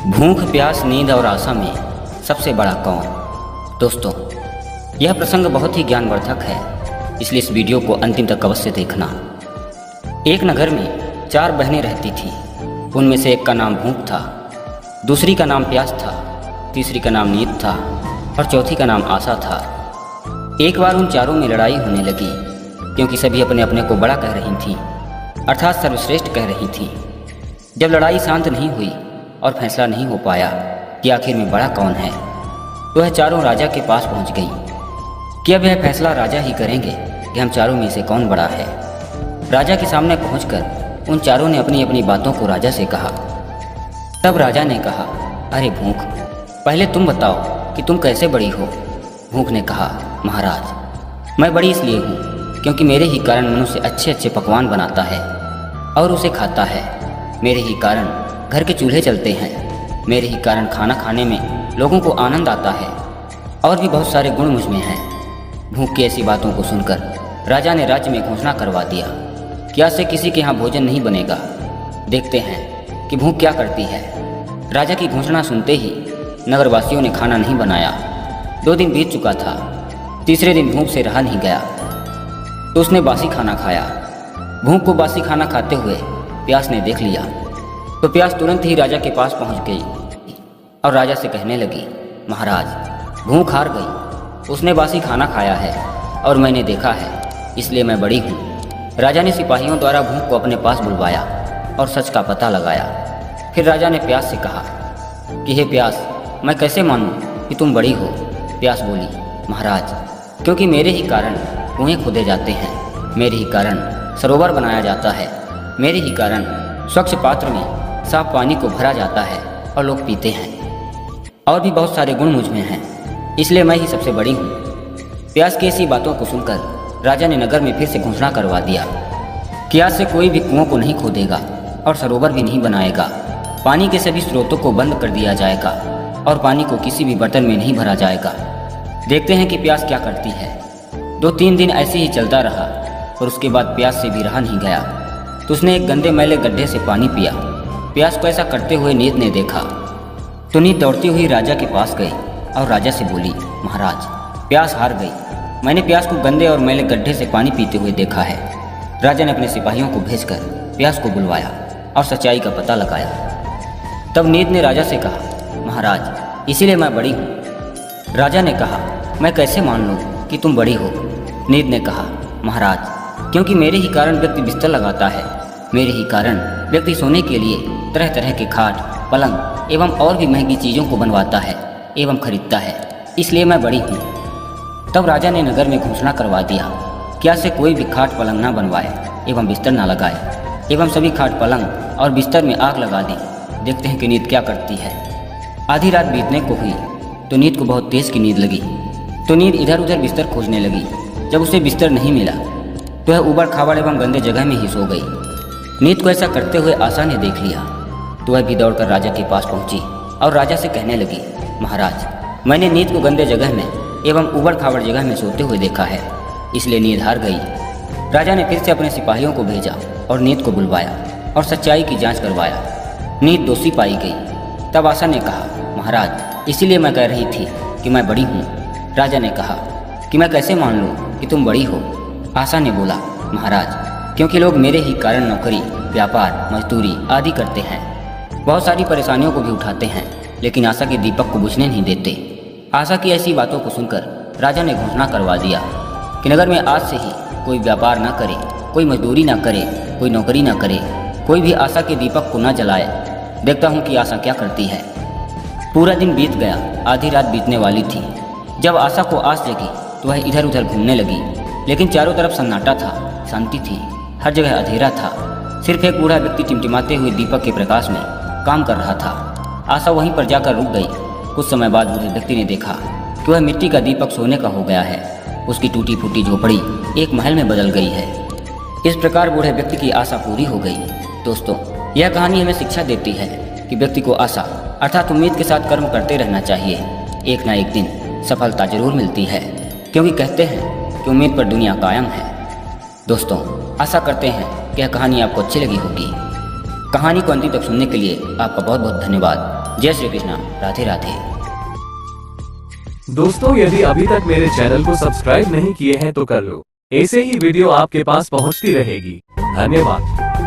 भूख, प्यास, नींद और आशा में सबसे बड़ा कौन? दोस्तों, यह प्रसंग बहुत ही ज्ञानवर्धक है, इसलिए इस वीडियो को अंतिम तक अवश्य देखना। एक नगर में 4 बहनें रहती थीं। उनमें से एक का नाम भूख था, दूसरी का नाम प्यास था, तीसरी का नाम नींद था और चौथी का नाम आशा था। एक बार उन चारों में लड़ाई होने लगी, क्योंकि सभी अपने अपने को बड़ा कह रही थीं, अर्थात सर्वश्रेष्ठ कह रही थीं। जब लड़ाई शांत नहीं हुई और फैसला नहीं हो पाया कि आखिर में बड़ा कौन है, तो वह चारों राजा के पास पहुंच गई कि अब यह फैसला राजा ही करेंगे कि हम चारों में से कौन बड़ा है। राजा के सामने पहुंचकर उन चारों ने अपनी अपनी बातों को राजा से कहा। तब राजा ने कहा, अरे भूख, पहले तुम बताओ कि तुम कैसे बड़ी हो। भूख ने कहा, महाराज, मैं बड़ी इसलिए हूँ क्योंकि मेरे ही कारण मनुष्य अच्छे अच्छे पकवान बनाता है और उसे खाता है। मेरे ही कारण घर के चूल्हे चलते हैं। मेरे ही कारण खाना खाने में लोगों को आनंद आता है। और भी बहुत सारे गुण मुझ में हैं। भूख की ऐसी बातों को सुनकर राजा ने राज्य में घोषणा करवा दिया कि आज से किसी के यहाँ भोजन नहीं बनेगा। देखते हैं कि भूख क्या करती है। राजा की घोषणा सुनते ही नगरवासियों ने खाना नहीं बनाया। 2 दिन बीत चुका था। तीसरे दिन भूख से रहा नहीं गया तो उसने बासी खाना खाया। भूख को बासी खाना खाते हुए प्यास ने देख लिया तो प्यास तुरंत ही राजा के पास पहुंच गई और राजा से कहने लगी, महाराज, भूख हार गई। उसने बासी खाना खाया है और मैंने देखा है, इसलिए मैं बड़ी हूँ। राजा ने सिपाहियों द्वारा भूख को अपने पास बुलवाया और सच का पता लगाया। फिर राजा ने प्यास से कहा कि हे प्यास, मैं कैसे मानूं कि तुम बड़ी हो। प्यास बोली, महाराज, क्योंकि मेरे ही कारण कुएं खोदे जाते हैं, मेरे ही कारण सरोवर बनाया जाता है, मेरे ही कारण स्वच्छ पात्र में साफ पानी को भरा जाता है और लोग पीते हैं। और भी बहुत सारे गुण मुझ में हैं, इसलिए मैं ही सबसे बड़ी हूँ। प्यास की ऐसी बातों को सुनकर राजा ने नगर में फिर से घोषणा करवा दिया कि आज से कोई भी कुओं को नहीं खोदेगा और सरोवर भी नहीं बनाएगा। पानी के सभी स्रोतों को बंद कर दिया जाएगा और पानी को किसी भी बर्तन में नहीं भरा जाएगा। देखते हैं कि प्यास क्या करती है। 2-3 दिन ऐसे ही चलता रहा और उसके बाद प्यास से भी रहा नहीं गया तो उसने एक गंदे मैले गड्ढे से पानी पिया। प्यास को ऐसा करते हुए नींद ने देखा तो नींद दौड़ती हुई राजा के पास गई और राजा से बोली, महाराज, प्यास हार गई। मैंने प्यास को गंदे और मैले गड्ढे से पानी पीते हुए देखा है। राजा ने अपने सिपाहियों को भेजकर प्यास को बुलवाया और सच्चाई का पता लगाया। तब नींद ने राजा से कहा, महाराज, इसीलिए मैं बड़ी हूँ। राजा ने कहा, मैं कैसे मान लूँ कि तुम बड़ी हो। नींद ने कहा, महाराज, क्योंकि मेरे ही कारण व्यक्ति बिस्तर लगाता है, मेरे ही कारण व्यक्ति सोने के लिए तरह तरह के खाट, पलंग एवं और भी महंगी चीज़ों को बनवाता है एवं खरीदता है, इसलिए मैं बड़ी हूँ। तब राजा ने नगर में घोषणा करवा दिया कि आज से कोई भी खाट पलंग ना बनवाए एवं बिस्तर ना लगाए एवं सभी खाट पलंग और बिस्तर में आग लगा दी। देखते हैं कि नींद क्या करती है। आधी रात बीतने को हुई तो नींद को बहुत तेज की नींद लगी तो नींद इधर उधर बिस्तर खोजने लगी। जब उसे बिस्तर नहीं मिला तो वह ऊबड़ खाबड़ एवं गंदे जगह में ही सो गई। नींद को ऐसा करते हुए आशा ने देख लिया तो वह भी दौड़कर राजा के पास पहुंची और राजा से कहने लगी, महाराज, मैंने नींद को गंदे जगह में एवं ऊबड़ खाबड़ जगह में सोते हुए देखा है, इसलिए नींद हार गई। राजा ने फिर से अपने सिपाहियों को भेजा और नींद को बुलवाया और सच्चाई की जांच करवाया। नींद दोषी पाई गई। तब आशा ने कहा, महाराज, इसीलिए मैं कह रही थी कि मैं बड़ी हूँ। राजा ने कहा कि मैं कैसे मान लूँ कि तुम बड़ी हो। आशा ने बोला, महाराज, क्योंकि लोग मेरे ही कारण नौकरी, व्यापार, मजदूरी आदि करते हैं, बहुत सारी परेशानियों को भी उठाते हैं, लेकिन आशा के दीपक को बुझने नहीं देते। आशा की ऐसी बातों को सुनकर राजा ने घोषणा करवा दिया कि नगर में आज से ही कोई व्यापार न करे, कोई मजदूरी न करे, कोई नौकरी न करे, कोई भी आशा के दीपक को न जलाए। देखता हूँ कि आशा क्या करती है। पूरा दिन बीत गया। आधी रात बीतने वाली थी। जब आशा को आस जगी तो वह इधर उधर घूमने लगी, लेकिन चारों तरफ सन्नाटा था, शांति थी, हर जगह अंधेरा था। सिर्फ एक बूढ़ा व्यक्ति टिमटिमाते हुए दीपक के प्रकाश में काम कर रहा था। आशा वहीं पर जाकर रुक गई। कुछ समय बाद बूढ़े व्यक्ति ने देखा कि वह मिट्टी का दीपक सोने का हो गया है। उसकी टूटी फूटी झोपड़ी एक महल में बदल गई है। इस प्रकार बूढ़े व्यक्ति की आशा पूरी हो गई। दोस्तों, यह कहानी हमें शिक्षा देती है कि व्यक्ति को आशा अर्थात उम्मीद के साथ कर्म करते रहना चाहिए। एक ना एक दिन सफलता जरूर मिलती है, क्योंकि कहते हैं कि उम्मीद पर दुनिया कायम है। दोस्तों, आशा करते हैं कि यह कहानी आपको अच्छी लगी होगी। कहानी को अंतिम तक सुनने के लिए आपका बहुत बहुत धन्यवाद। जय श्री कृष्ण, राधे राधे। दोस्तों, यदि अभी तक मेरे चैनल को सब्सक्राइब नहीं किए हैं तो कर लो, ऐसे ही वीडियो आपके पास पहुंचती रहेगी। धन्यवाद।